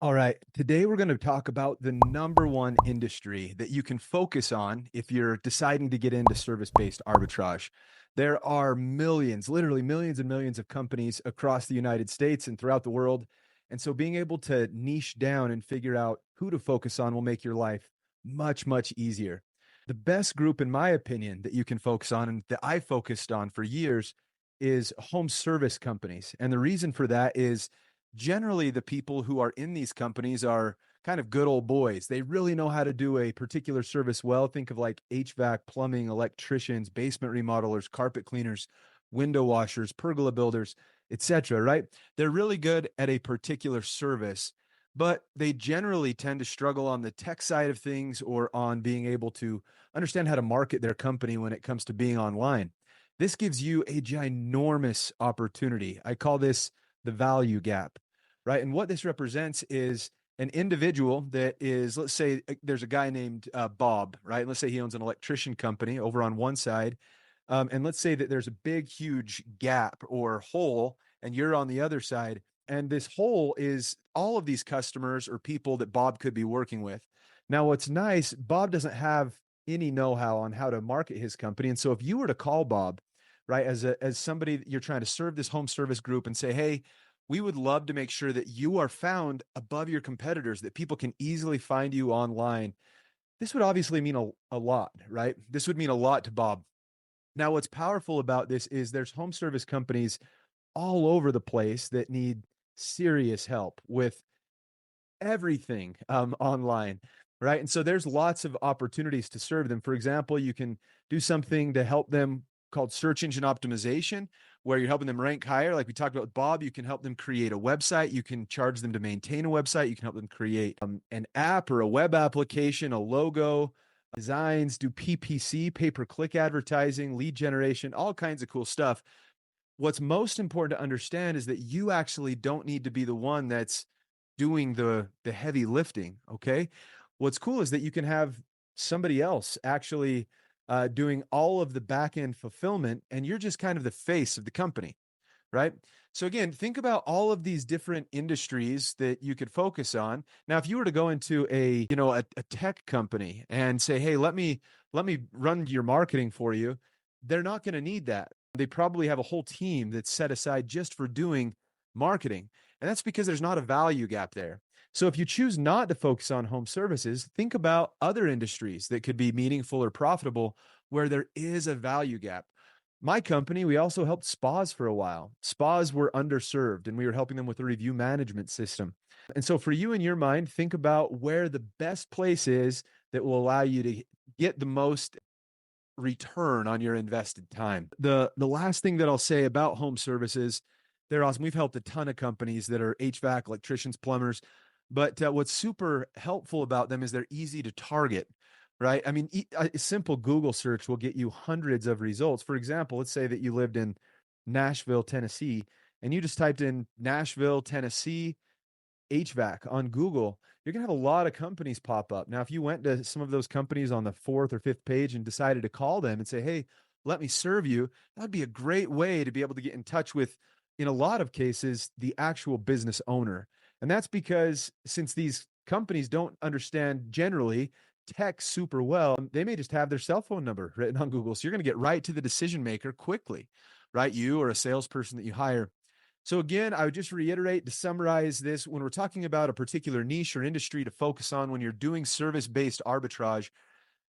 All right. Today, we're going to talk about the number one industry that you can focus on if you're deciding to get into service based arbitrage. There are millions, literally millions and millions of companies across the United States and throughout the world. And so, being able to niche down and figure out who to focus on will make your life much, much easier. The best group, in my opinion, that you can focus on and that I focused on for years is home service companies. And the reason for that is generally the people who are in these companies are kind of good old boys. They really know how to do a particular service well. Think of like HVAC, plumbing, electricians, basement remodelers, carpet cleaners, window washers, pergola builders, etc., right? They're really good at a particular service, but they generally tend to struggle on the tech side of things or on being able to understand how to market their company when it comes to being online. This gives you a ginormous opportunity. I call this the value gap, right? And what this represents is an individual that is, let's say, there's a guy named Bob, right? Let's say he owns an electrician company over on one side. And let's say that there's a big, huge gap or hole, and you're on the other side. And this hole is all of these customers or people that Bob could be working with. Now, what's nice, Bob doesn't have any know-how on how to market his company. And so if you were to call Bob, right, as somebody that you're trying to serve this home service group and say, hey, we would love to make sure that you are found above your competitors, that people can easily find you online. This would obviously mean a lot, right? This would mean a lot to Bob. Now, what's powerful about this is there's home service companies all over the place that need serious help with everything online, right? And so there's lots of opportunities to serve them. For example, you can do something to help them called search engine optimization, where you're helping them rank higher. Like we talked about with Bob, you can help them create a website. You can charge them to maintain a website. You can help them create an app or a web application, a logo, designs, do PPC, pay-per-click advertising, lead generation, all kinds of cool stuff. What's most important to understand is that you actually don't need to be the one that's doing the heavy lifting. Okay. What's cool is that you can have somebody else actually doing all of the back end fulfillment, and you're just kind of the face of the company, right? So again, think about all of these different industries that you could focus on. Now, if you were to go into a tech company and say, hey, let me run your marketing for you, they're not going to need that. They probably have a whole team that's set aside just for doing marketing. And that's because there's not a value gap there. So if you choose not to focus on home services, think about other industries that could be meaningful or profitable where there is a value gap. My company, we also helped spas for a while. Spas were underserved, and we were helping them with a review management system. And so, for you in your mind, think about where the best place is that will allow you to get the most return on your invested time. The last thing that I'll say about home services, they're awesome. We've helped a ton of companies that are HVAC, electricians, plumbers, but what's super helpful about them is they're easy to target, right? I mean, a simple Google search will get you hundreds of results. For example, let's say that you lived in Nashville, Tennessee, and you just typed in Nashville, Tennessee HVAC on Google, you're going to have a lot of companies pop up. Now, if you went to some of those companies on the fourth or fifth page and decided to call them and say, hey, let me serve you, that'd be a great way to be able to get in touch with, in a lot of cases, the actual business owner. And that's because since these companies don't understand generally tech super well, they may just have their cell phone number written on Google. So you're going to get right to the decision maker quickly, right? You or a salesperson that you hire. So again, I would just reiterate to summarize this, when we're talking about a particular niche or industry to focus on when you're doing service-based arbitrage,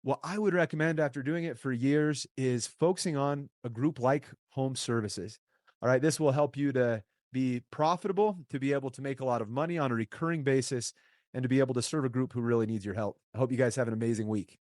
what I would recommend after doing it for years is focusing on a group like home services. All right, this will help you to be profitable, to be able to make a lot of money on a recurring basis, and to be able to serve a group who really needs your help. I hope you guys have an amazing week.